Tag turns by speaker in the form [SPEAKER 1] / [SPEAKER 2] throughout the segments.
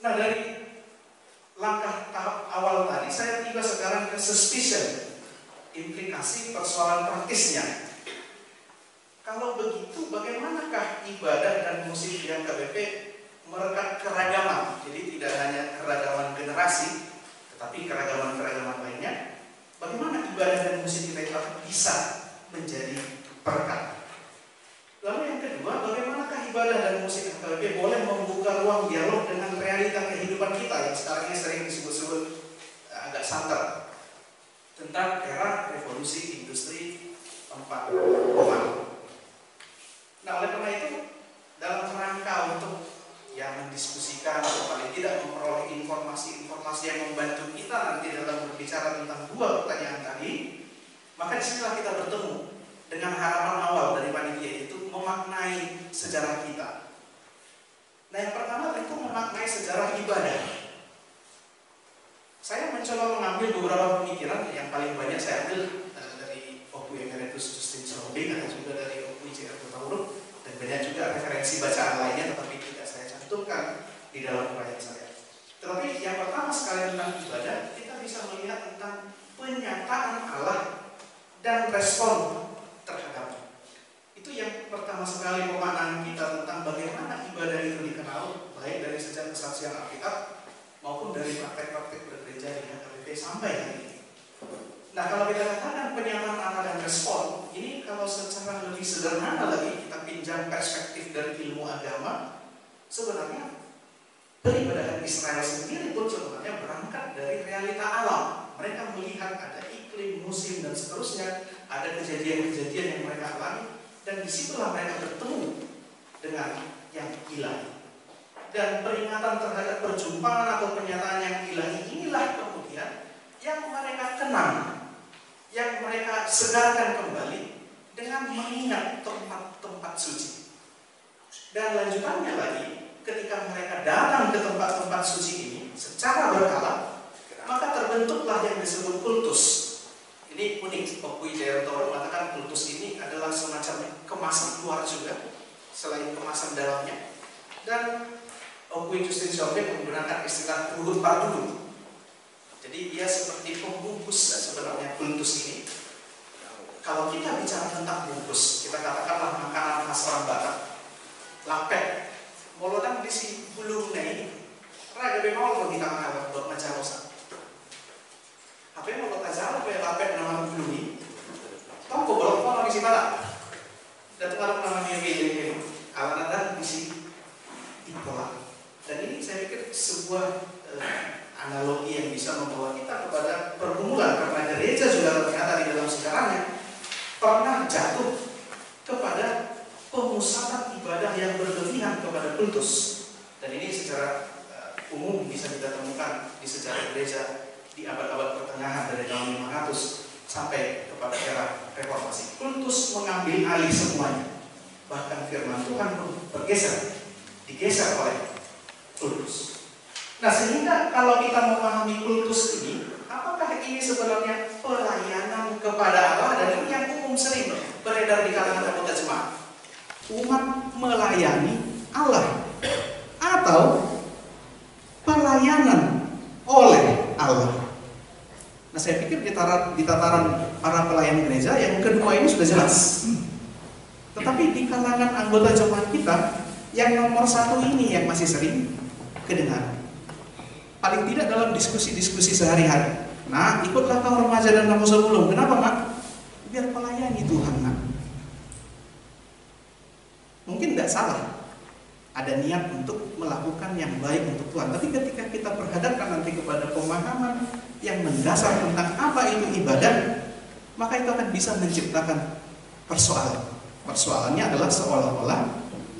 [SPEAKER 1] Nah, dari langkah tahap awal tadi saya tiba sekarang ke suspicion, implikasi persoalan praktisnya. Kalau begitu, bagaimanakah ibadah dan musik di HKBP merekat keragaman? Jadi tidak hanya keragaman generasi, tetapi keragaman-keragaman lainnya. Bagaimana ibadah dan musik kita itu bisa menjadi perekat? Lalu yang kedua, bagaimanakah ibadah dan musik HKBP boleh membuka ruang dialog dengan realita kehidupan kita yang sekarang ini sering disebut-sebut agak santer, tentang era revolusi industri 4.0. Nah, oleh karena itu, dalam rangka untuk mendiskusikan atau paling tidak memperoleh informasi-informasi yang membantu kita nanti dalam berbicara tentang dua pertanyaan tadi, maka disinilah kita bertemu dengan harapan awal dari panitia itu memaknai sejarah kita. Nah, yang pertama itu memaknai sejarah ibadah. Saya mencoba mengambil beberapa pemikiran yang paling banyak saya ambil dari Opu Emeritus Justin Srombing dan juga dari Opu J.R. Hutauruk, dan banyak juga referensi bacaan lainnya tetapi tidak saya cantumkan di dalam uraian saya. Tetapi yang pertama sekali tentang ibadah, kita bisa melihat tentang penyataan Allah dan respon terhadapnya. Itu yang pertama sekali pemaknaan kita tentang bagaimana ibadah itu dikenal, baik dari sejak kesaksian Alkitab maupun dari praktek-praktek bergereja di HKBP sampai hari ini. Nah, kalau kita katakan penyataan Allah dan respon, ini kalau secara lebih sederhana lagi kita pinjam perspektif dari ilmu agama, sebenarnya peribadahan Israel sendiri pun sebenarnya berangkat dari realita alam. Mereka melihat ada iklim, musim, dan seterusnya, ada kejadian-kejadian yang mereka alami, dan disitulah mereka bertemu dengan yang ilahi. Dan peringatan terhadap perjumpaan atau penyataan yang ilahi inilah kemudian yang mereka kenang, yang mereka segarkan kembali dengan mengingat tempat-tempat suci. Dan lanjutannya lagi, ketika mereka datang ke tempat-tempat suci ini secara berkala, maka terbentuklah yang disebut kultus. Ini unik, Opu J.R. Hutauruk mengatakan kultus ini adalah semacam kemasan luar juga, selain kemasan dalamnya. Dan Opu Justin Srombing menggunakan istilah ruhut parduhut. Jadi dia seperti pembungkus sebenarnya kultus ini. Kalau kita bicara tentang bungkus, kita katakanlah makanan khas orang Batak, lapet, molodang disi bulung ini, raga bemol di tangan buat macarosa. Apa yang mau tajam, apa yang lapet nama bulung ini? Tongko bolong bolong di Batak. Dan kalau namanya ini, awan ada di pola. Dan ini saya pikir sebuah analogi yang bisa membawa kita kepada pergumulan, karena gereja juga ternyata di dalam sejarahnya pernah jatuh kepada pemusatan ibadah yang berlebihan kepada kultus. Dan ini secara umum bisa kita temukan di sejarah gereja di abad-abad pertengahan dari tahun 500 sampai kepada era reformasi. Kultus mengambil alih semuanya, bahkan firman Tuhan pun digeser oleh kultus. Nah, sehingga kalau kita memahami kultus ini, apakah ini sebenarnya pelayanan kepada Allah? Dan ini yang umum sering beredar di kalangan anggota jemaat. Umat melayani Allah atau pelayanan oleh Allah. Nah, saya pikir di tataran para pelayan gereja yang kedua ini sudah jelas. Tetapi di kalangan anggota jemaat kita, yang nomor satu ini yang masih sering kedengaran. Paling tidak dalam diskusi-diskusi sehari-hari. Nah, ikutlah kau remaja dan kamu sebelum. Kenapa, Mak? Biar melayani Tuhan, Mak. Mungkin tidak salah. Ada niat untuk melakukan yang baik untuk Tuhan. Tapi ketika kita berhadapkan nanti kepada pemahaman yang mendasar tentang apa itu ibadah, maka itu akan bisa menciptakan persoalan. Persoalannya adalah seolah-olah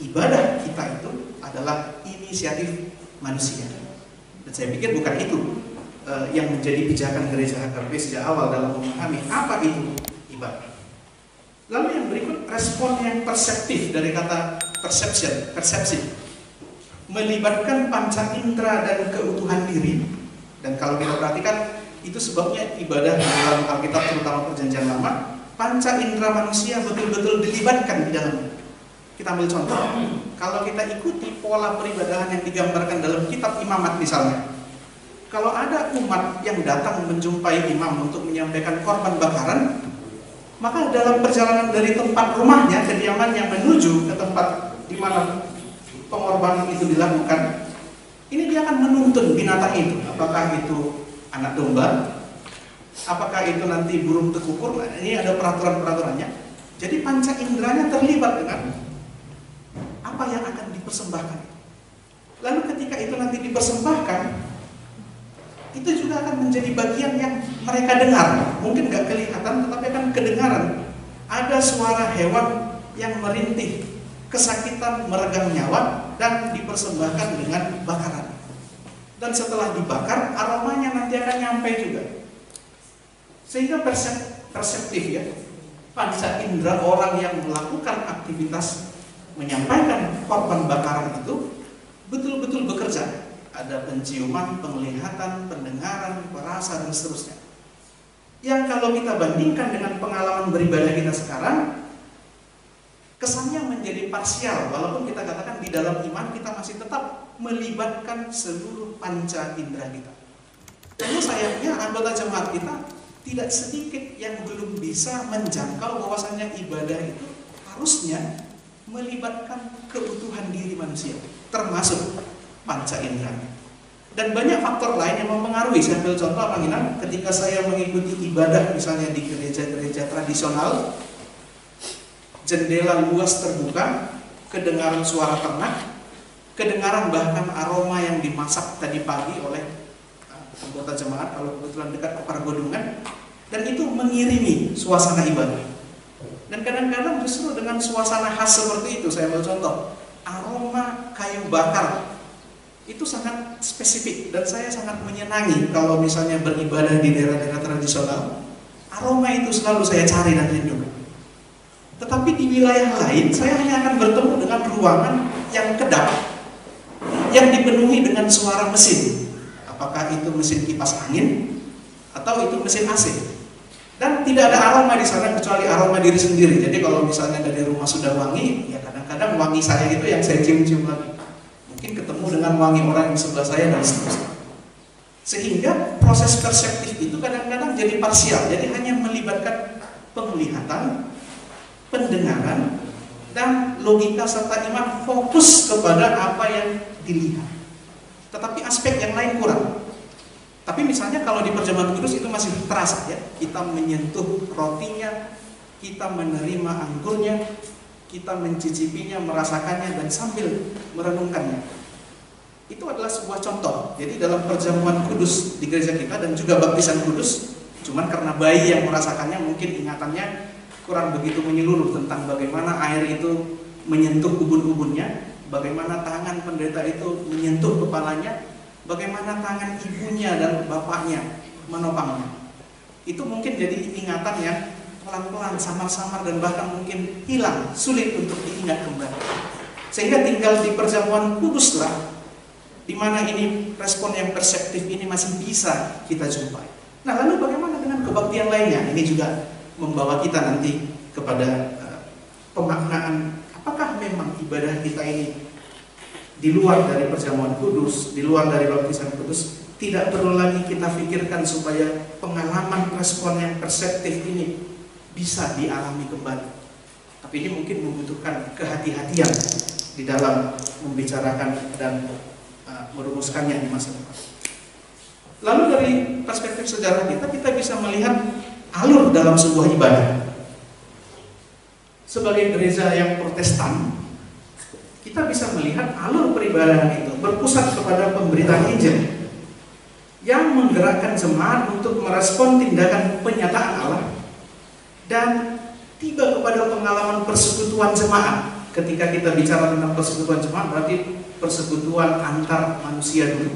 [SPEAKER 1] ibadah kita itu adalah inisiatif manusia. Dan saya pikir bukan itu yang menjadi pijakan gereja HKBP sejak awal dalam memahami apa itu ibadah. Lalu yang berikut, respon yang perseptif dari kata persepsi, melibatkan panca indera dan keutuhan diri. Dan kalau kita perhatikan, itu sebabnya ibadah dalam Alkitab terutama Perjanjian Lama, panca indera manusia betul-betul dilibatkan di dalamnya. Kita ambil contoh, kalau kita ikuti pola peribadahan yang digambarkan dalam kitab Imamat misalnya, kalau ada umat yang datang menjumpai imam untuk menyampaikan korban bakaran, maka dalam perjalanan dari tempat rumahnya, kediamannya menuju ke tempat di mana pengorbanan itu dilakukan, ini dia akan menuntun binatang itu, apakah itu anak domba, apakah itu nanti burung tekukur. Nah, ini ada peraturan-peraturannya. Jadi panca inderanya terlibat dengan apa yang akan dipersembahkan. Lalu ketika itu nanti dipersembahkan, itu juga akan menjadi bagian yang mereka dengar. Mungkin nggak kelihatan, tetapi akan kedengaran. Ada suara hewan yang merintih, kesakitan, meregang nyawa, dan dipersembahkan dengan bakaran. Dan setelah dibakar, aromanya nanti akan nyampe juga. Sehingga perseptif ya, panca indera orang yang melakukan aktivitas menyampaikan korban bakaran itu betul-betul bekerja. Ada penciuman, penglihatan, pendengaran, perasa, dan seterusnya. Yang kalau kita bandingkan dengan pengalaman beribadah kita sekarang, kesannya menjadi parsial, walaupun kita katakan di dalam iman kita masih tetap melibatkan seluruh panca indera kita. Lalu sayangnya anggota jemaat kita tidak sedikit yang belum bisa menjangkau bahwasannya ibadah itu harusnya melibatkan keutuhan diri manusia, termasuk panca indera. Dan banyak faktor lain yang mempengaruhi. Saya ambil contoh Panginan, ketika saya mengikuti ibadah misalnya di gereja-gereja tradisional, jendela luas terbuka, kedengaran suara ternak, kedengaran bahkan aroma yang dimasak tadi pagi oleh anggota jemaat kalau kebetulan dekat pergodongan, dan itu mengiringi suasana ibadah. Dan kadang-kadang justru dengan suasana khas seperti itu, saya ambil contoh, aroma kayu bakar itu sangat spesifik dan saya sangat menyenangi kalau misalnya beribadah di daerah-daerah tradisional. Aroma itu selalu saya cari dan rindukan. Tetapi di wilayah lain saya hanya akan bertemu dengan ruangan yang kedap, yang dipenuhi dengan suara mesin. Apakah itu mesin kipas angin atau itu mesin AC. Dan tidak ada aroma di sana kecuali aroma diri sendiri. Jadi kalau misalnya dari rumah sudah wangi, ya kadang-kadang wangi saya itu yang saya cium-cium lagi. Mungkin ketemu dengan wangi orang yang sebelah saya dan seterusnya. Sehingga proses perseptif itu kadang-kadang jadi parsial. Jadi hanya melibatkan penglihatan, pendengaran, dan logika serta iman fokus kepada apa yang dilihat. Tetapi aspek yang lain kurang. Tapi misalnya kalau di perjamuan kudus itu masih terasa ya, kita menyentuh rotinya, kita menerima anggurnya, kita mencicipinya, merasakannya, dan sambil merenungkannya. Itu adalah sebuah contoh. Jadi dalam perjamuan kudus di gereja kita dan juga baptisan kudus, cuman karena bayi yang merasakannya mungkin ingatannya kurang begitu menyeluruh tentang bagaimana air itu menyentuh ubun-ubunnya, bagaimana tangan pendeta itu menyentuh kepalanya, bagaimana tangan ibunya dan bapaknya menopangnya. Itu mungkin jadi ingatan yang pelan-pelan, samar-samar, dan bahkan mungkin hilang, sulit untuk diingat kembali. Sehingga tinggal di perjamuan kuduslah di mana ini respon yang perseptif ini masih bisa kita jumpai. Nah, lalu bagaimana dengan kebaktian lainnya? Ini juga membawa kita nanti kepada pemaknaan apakah memang ibadah kita ini di luar dari perjamuan kudus, di luar dari baptisan kudus, tidak perlu lagi kita pikirkan supaya pengalaman respon yang perseptif ini bisa dialami kembali. Tapi ini mungkin membutuhkan kehati-hatian di dalam membicarakan dan merumuskannya di masa depan. Lalu dari perspektif sejarah kita bisa melihat alur dalam sebuah ibadah. Sebagai gereja yang Protestan, kita bisa melihat alur peribadahan itu berpusat kepada pemberitaan Injil yang menggerakkan jemaat untuk merespon tindakan penyataan Allah dan tiba kepada pengalaman persekutuan jemaat. Ketika kita bicara tentang persekutuan jemaat, berarti persekutuan antar manusia dulu.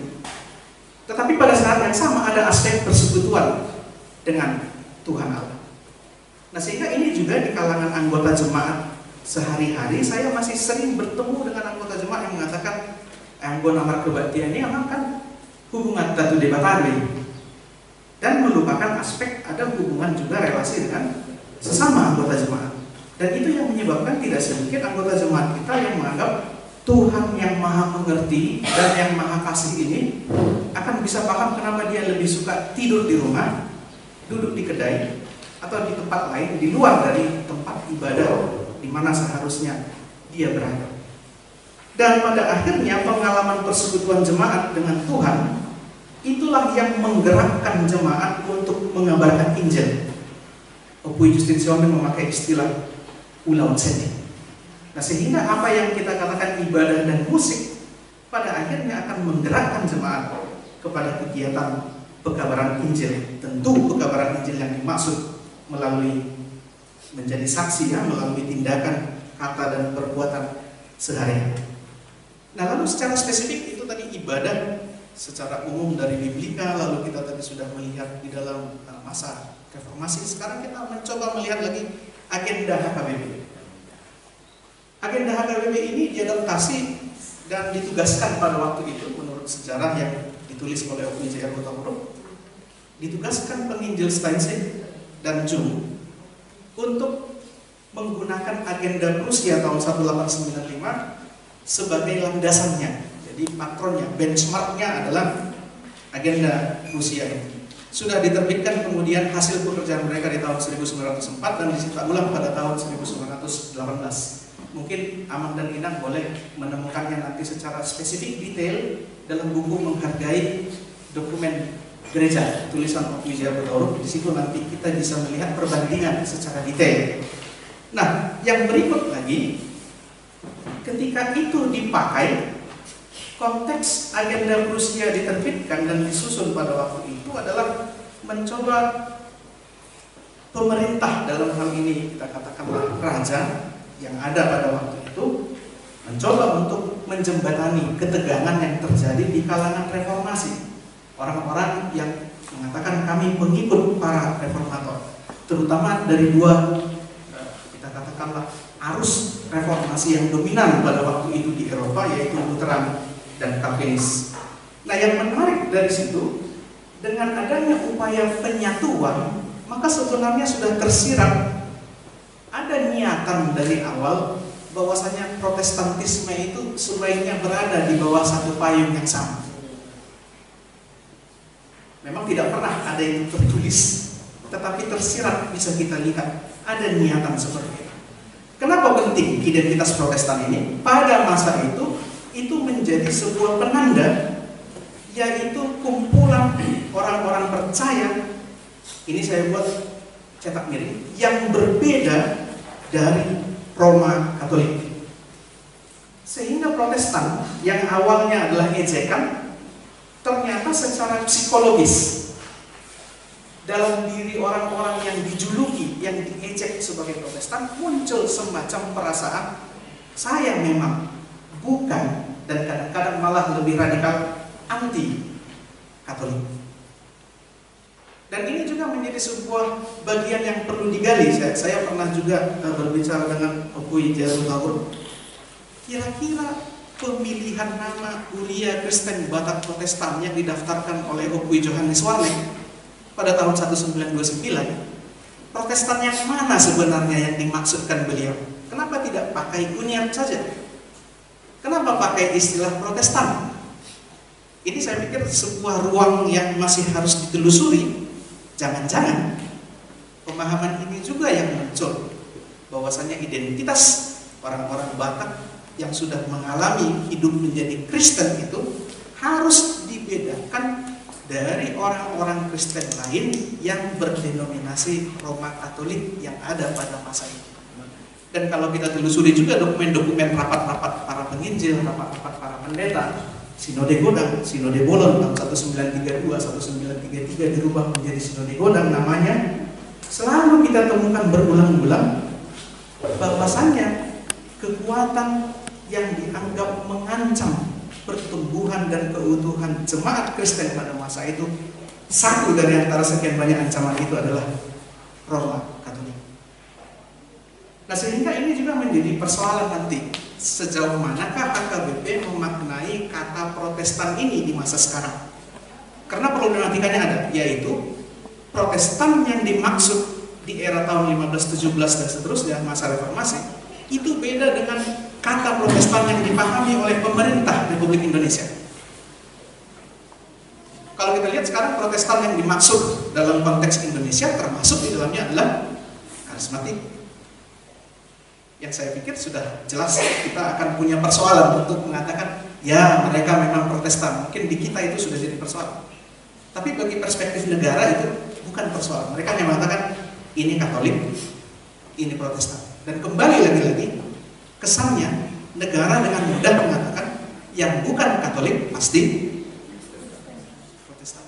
[SPEAKER 1] Tetapi pada saat yang sama ada aspek persekutuan dengan Tuhan Allah. Nah, sehingga ini juga di kalangan anggota jemaat sehari-hari saya masih sering bertemu dengan anggota jemaat yang mengatakan anggota nomor kebaktian ini akan hubungan tatu debatari dan melupakan aspek ada hubungan juga relasi dengan sesama anggota jemaat. Dan itu yang menyebabkan tidak sedikit anggota jemaat kita yang menganggap Tuhan yang maha mengerti dan yang maha kasih ini akan bisa paham kenapa dia lebih suka tidur di rumah, duduk di kedai, atau di tempat lain di luar dari tempat ibadah di mana seharusnya dia berada. Dan pada akhirnya pengalaman persekutuan jemaat dengan Tuhan itulah yang menggerakkan jemaat untuk mengabarkan Injil. Opui Justin Siomen memakai istilah ulaun seni. Nah, sehingga apa yang kita katakan ibadah dan musik pada akhirnya akan menggerakkan jemaat kepada kegiatan pekabaran Injil. Tentu pekabaran Injil yang dimaksud melalui menjadi saksi, ya, melalui tindakan, kata dan perbuatan sehari-hari. Nah, lalu secara spesifik itu tadi ibadah secara umum dari Biblika, lalu kita tadi sudah melihat di dalam masa reformasi. Sekarang kita mencoba melihat lagi agenda HKBP. Agenda HKBP ini diadaptasi dan ditugaskan pada waktu itu menurut sejarah yang ditulis oleh Opui J.R. Hutapuro, ditugaskan penginjil Steinzig dan Jung untuk menggunakan agenda Prusia tahun 1895 sebagai landasannya. Jadi patronnya, benchmarknya adalah agenda Prusia ini. Sudah diterbitkan kemudian hasil pekerjaan mereka di tahun 1904 dan disita ulang pada tahun 1918. Mungkin Amang dan Inang boleh menemukannya nanti secara spesifik detail dalam buku Menghargai Dokumen Gereja tulisan Opui J.R. Hutapuro. Di situ nanti kita bisa melihat perbandingan secara detail. Nah, yang berikut lagi, ketika itu dipakai, konteks agenda Prusia diterbitkan dan disusun pada waktu itu adalah mencoba pemerintah, dalam hal ini kita katakanlah raja yang ada pada waktu itu, mencoba untuk menjembatani ketegangan yang terjadi di kalangan reformasi. Orang-orang yang mengatakan kami pengikut para reformator, terutama dari dua, kita katakanlah, arus reformasi yang dominan pada waktu itu di Eropa, yaitu Lutheran dan Calvinis. Nah, yang menarik dari situ, dengan adanya upaya penyatuan, maka sebenarnya sudah tersirat ada niatan dari awal bahwasanya Protestantisme itu sebaiknya berada di bawah satu payung yang sama. Memang tidak pernah ada yang tertulis, tetapi tersirat bisa kita lihat ada niatan seperti itu. Kenapa penting identitas Protestan ini? Pada masa itu menjadi sebuah penanda, yaitu kumpulan orang-orang percaya, ini saya buat cetak miring, yang berbeda dari Roma Katolik. Sehingga Protestan yang awalnya adalah ejekan, ternyata secara psikologis dalam diri orang-orang yang dijuluki, yang diejek sebagai Protestan, muncul semacam perasaan saya memang bukan, dan kadang-kadang malah lebih radikal, anti Katolik. Dan ini juga menjadi sebuah bagian yang perlu digali. Saya pernah juga berbicara dengan Opui J.R. Hutapuro. Kira-kira pemilihan nama Uria Kristen Batak Protestan yang didaftarkan oleh Opui Johannes Warnek pada tahun 1929, Protestan yang mana sebenarnya yang dimaksudkan beliau? Kenapa tidak pakai Uniat saja? Kenapa pakai istilah Protestan? Ini saya pikir sebuah ruang yang masih harus ditelusuri. Jangan-jangan pemahaman ini juga yang muncul, bahwasanya identitas orang-orang Batak yang sudah mengalami hidup menjadi Kristen itu harus dibedakan dari orang-orang Kristen lain yang berdenominasi Roma Katolik yang ada pada masa itu. Dan kalau kita telusuri juga dokumen-dokumen rapat-rapat para penginjil, rapat-rapat para pendeta, Sinode Godang, Sinode Bolon tahun 1932, 1933 dirubah menjadi Sinode Godang namanya. Selalu kita temukan berulang-ulang bahwasannya kekuatan yang dianggap mengancam pertumbuhan dan keutuhan jemaat Kristen pada masa itu, satu dari antara sekian banyak ancaman itu adalah Roma Katolik. Nah, sehingga ini juga menjadi persoalan nanti, sejauh manakah HKBP memaknai kata Protestan ini di masa sekarang. Karena problematikanya ada, yaitu Protestan yang dimaksud di era tahun 1517 dan seterusnya, masa reformasi, itu beda dengan kata Protestan yang dipahami oleh pemerintah Republik Indonesia. Kalau kita lihat sekarang Protestan yang dimaksud dalam konteks Indonesia termasuk di dalamnya adalah karismatik. Yang saya pikir sudah jelas kita akan punya persoalan untuk mengatakan ya mereka memang Protestan. Mungkin di kita itu sudah jadi persoalan. Tapi bagi perspektif negara itu bukan persoalan. Mereka hanya mengatakan ini Katolik, ini Protestan. Dan kembali lagi-lagi kesannya negara dengan mudah mengatakan yang bukan Katolik pasti Protestan.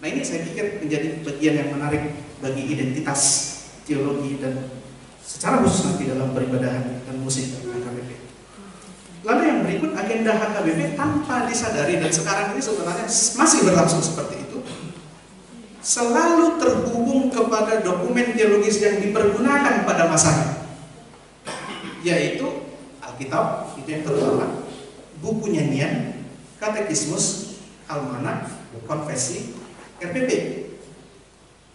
[SPEAKER 1] Nah ini saya pikir menjadi bagian yang menarik bagi identitas teologi dan secara khusus nanti dalam peribadahan dan musik HKBP. Lalu yang berikut agenda HKBP tanpa disadari dan sekarang ini sebenarnya masih berlangsung seperti itu, selalu terhubung kepada dokumen teologis yang dipergunakan pada masanya, yaitu Alkitab, itu yang terutama, buku nyanyian, katekismus, almanak, konfesi, RPP.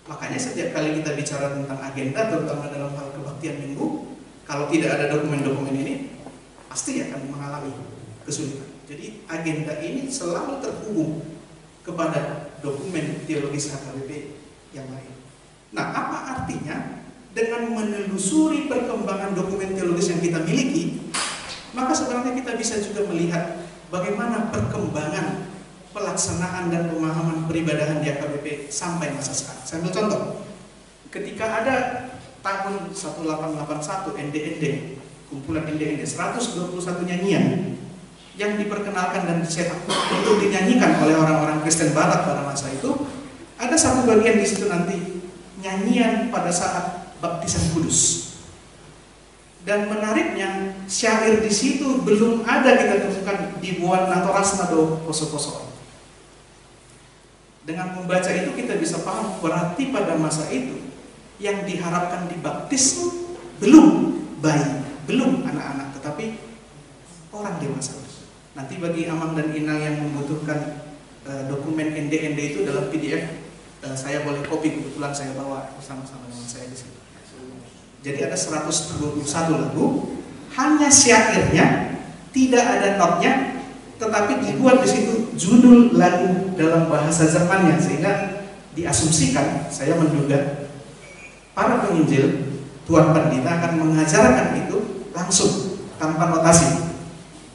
[SPEAKER 1] Makanya setiap kali kita bicara tentang agenda, terutama dalam hal kebaktian minggu, kalau tidak ada dokumen-dokumen ini, pasti akan mengalami kesulitan. Jadi agenda ini selalu terhubung kepada dokumen teologis HKBP yang lain. Nah, apa artinya dengan menelusuri perkembangan dokumen teologis yang kita miliki, maka sebenarnya kita bisa juga melihat bagaimana perkembangan pelaksanaan dan pemahaman peribadahan di HKBP sampai masa sekarang. Saya ambil contoh. Ketika ada tahun 1881 ND-ND, kumpulan ND-ND 121 nyanyian yang diperkenalkan dan dicetak untuk dinyanyikan oleh orang-orang Kristen Barat pada masa itu, ada satu bagian di situ nanti nyanyian pada saat baptisan kudus. Dan menariknya, syair di situ belum ada kita temukan di buan atau rasnado poso-poso. Dengan membaca itu kita bisa paham berarti pada masa itu yang diharapkan dibaptis belum bayi, belum anak-anak, tetapi orang dewasa. Nanti bagi Amang dan Inang yang membutuhkan dokumen ND-ND itu dalam PDF, saya boleh copy, kebetulan saya bawa bersama-sama dengan saya di sini. Jadi ada 121 lagu, hanya syairnya, tidak ada notnya, tetapi dibuat di situ judul lagu dalam bahasa Jermannya, sehingga diasumsikan, saya menduga para penginjil, Tuan Pendeta akan mengajarkan itu langsung tanpa notasi,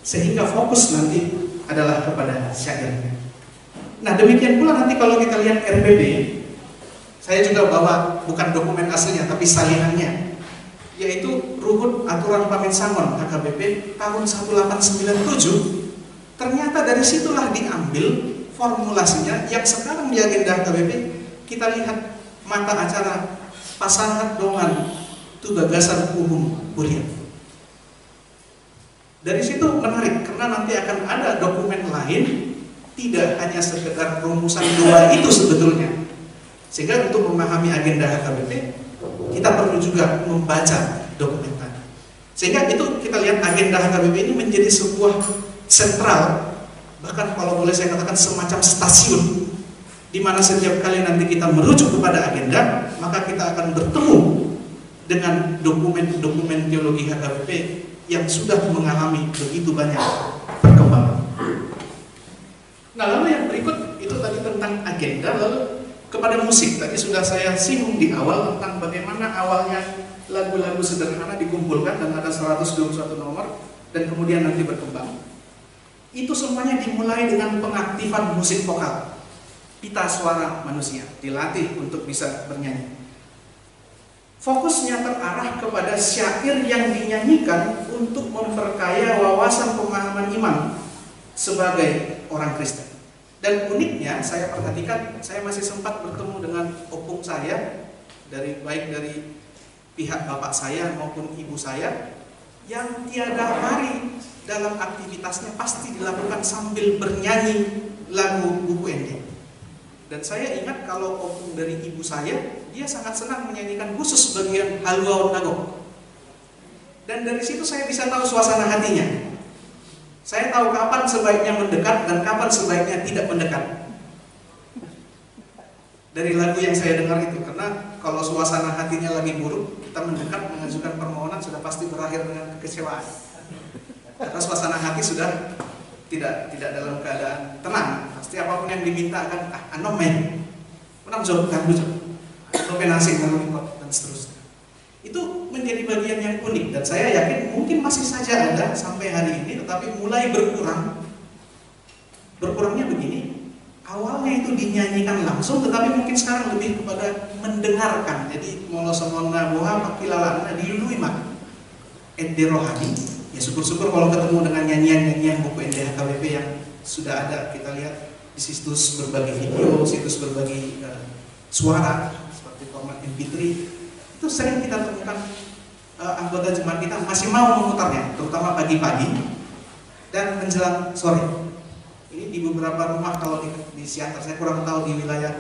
[SPEAKER 1] sehingga fokus nanti adalah kepada syairnya. Nah demikian pula nanti kalau kita lihat RPB, saya juga bawa bukan dokumen aslinya tapi salinannya, yaitu Ruhut Aturan Paminsangon HKBP tahun 1897. Ternyata dari situlah diambil formulasinya yang sekarang di agenda HKBP. Kita lihat mata acara pasangan dongan tu gagasan umum kuliah. Dari situ menarik karena nanti akan ada dokumen lain, tidak hanya sekedar rumusan doa itu sebetulnya. Sehingga untuk memahami agenda HKBP kita perlu juga membaca dokumen tadi. Sehingga itu kita lihat agenda HKBP ini menjadi sebuah sentral, bahkan kalau boleh saya katakan semacam stasiun, di mana setiap kali nanti kita merujuk kepada agenda, maka kita akan bertemu dengan dokumen-dokumen teologi HKBP yang sudah mengalami begitu banyak perkembangan. Nah lalu yang berikut itu tadi tentang agenda, lalu kepada musik. Tadi sudah saya singgung di awal tentang bagaimana awalnya lagu-lagu sederhana dikumpulkan dan ada 121 nomor dan kemudian nanti berkembang. Itu semuanya dimulai dengan pengaktifan musik vokal, pita suara manusia, dilatih untuk bisa bernyanyi. Fokusnya terarah kepada syair yang dinyanyikan untuk memperkaya wawasan pemahaman iman sebagai orang Kristen. Dan uniknya saya perhatikan, saya masih sempat bertemu dengan opung saya, baik dari pihak bapak saya maupun ibu saya, yang tiada hari dalam aktivitasnya pasti dilakukan sambil bernyanyi lagu buku ND. Dan saya ingat kalau opung dari ibu saya, dia sangat senang menyanyikan khusus bagian Haluaun Nagok. Dan dari situ saya bisa tahu suasana hatinya. Saya tahu kapan sebaiknya mendekat dan kapan sebaiknya tidak mendekat. dari lagu yang saya dengar itu. Karena kalau suasana hatinya lagi buruk, kita mendekat mengajukan permohonan sudah pasti berakhir dengan kekecewaan. Karena suasana hati sudah tidak dalam keadaan tenang. Pasti apapun yang diminta akan anomen, menang jawab kan lucu, anomen asing dan seterusnya. Itu menjadi bagian yang unik dan saya yakin mungkin masih saja ada sampai hari ini, tetapi mulai berkurang. Berkurangnya begini. Awalnya itu dinyanyikan langsung, tetapi mungkin sekarang lebih kepada mendengarkan. Jadi molosomona boha pakilalana dilului mak ente rohani. Ya syukur-syukur kalau ketemu dengan nyanyian-nyanyian buku NDHKBP yang sudah ada. Kita lihat di situs berbagi video, situs berbagi suara seperti format MP3. Itu sering kita temukan anggota jemaat kita masih mau memutarnya, terutama pagi-pagi dan menjelang sore. Ini di beberapa rumah kalau di Siantar, saya kurang tahu di wilayah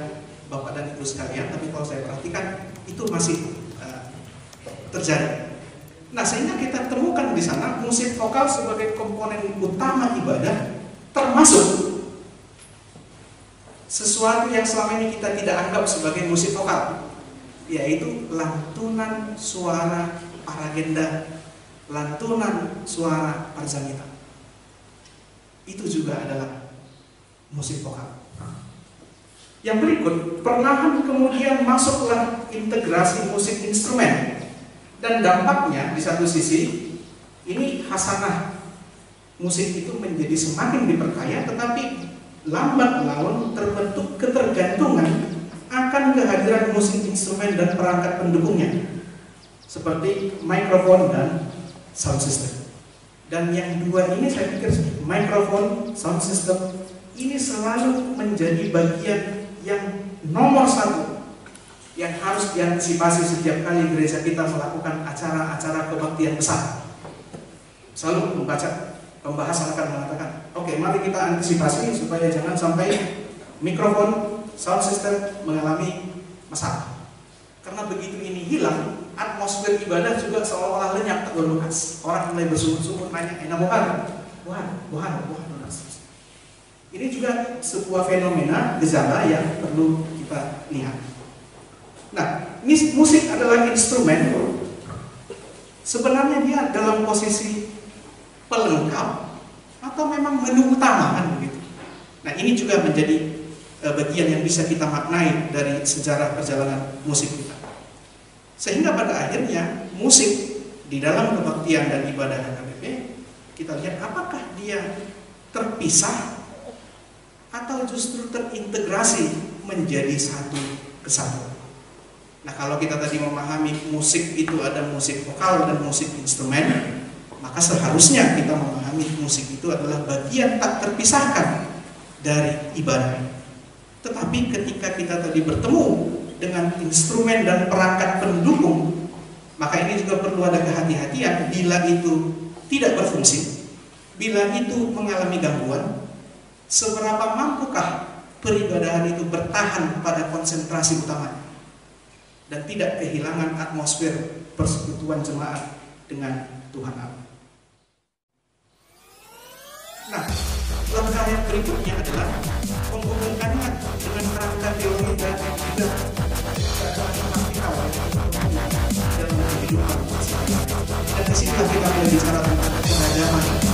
[SPEAKER 1] Bapak dan Ibu sekalian, tapi kalau saya perhatikan itu masih terjadi. Nah, sehingga kita temukan di sana musik vokal sebagai komponen utama ibadah, termasuk sesuatu yang selama ini kita tidak anggap sebagai musik vokal, yaitu lantunan suara paragenda, lantunan suara parjanita. Itu juga adalah musik vokal. Yang berikut, perlahan kemudian masuklah integrasi musik instrumen. Dan dampaknya di satu sisi, ini hasanah musik itu menjadi semakin diperkaya, tetapi lambat laun terbentuk ketergantungan akan kehadiran musik instrumen dan perangkat pendukungnya, seperti mikrofon dan sound system. Dan yang dua ini saya pikir mikrofon, sound system ini selalu menjadi bagian yang nomor satu yang harus diantisipasi setiap kali gereja kita melakukan acara-acara kebaktian besar. Selalu membaca pembahasan akan mengatakan, oke, mari kita antisipasi supaya jangan sampai mikrofon, sound system mengalami masalah. Karena begitu ini hilang, atmosfer ibadah juga seolah-olah lenyap tak berbekas. Orang mulai bersungut-sungut nanya, enak buhan. Ini juga sebuah fenomena gejala yang perlu kita lihat. Nah, musik adalah instrumen. Sebenarnya dia dalam posisi pelengkap atau memang menu utama kan begitu. Nah, ini juga menjadi bagian yang bisa kita maknai dari sejarah perjalanan musik kita. Sehingga pada akhirnya musik di dalam kebaktian dan ibadah HKBP kita lihat apakah dia terpisah atau justru terintegrasi menjadi satu kesatuan. Nah, kalau kita tadi memahami musik itu ada musik vokal dan musik instrumen, maka seharusnya kita memahami musik itu adalah bagian tak terpisahkan dari ibadah. Tetapi ketika kita tadi bertemu dengan instrumen dan perangkat pendukung, maka ini juga perlu ada kehati-hatian. Bila itu tidak berfungsi, bila itu mengalami gangguan, seberapa mampukah peribadahan itu bertahan pada konsentrasi utamanya dan tidak kehilangan atmosfer persekutuan jemaat dengan Tuhan Allah. Nah, langkah yang berikutnya adalah menghubungkannya dengan kerangka teori dan juga praktikal dalam kehidupan. Dan disinilah kita mulai bicara tentang keragaman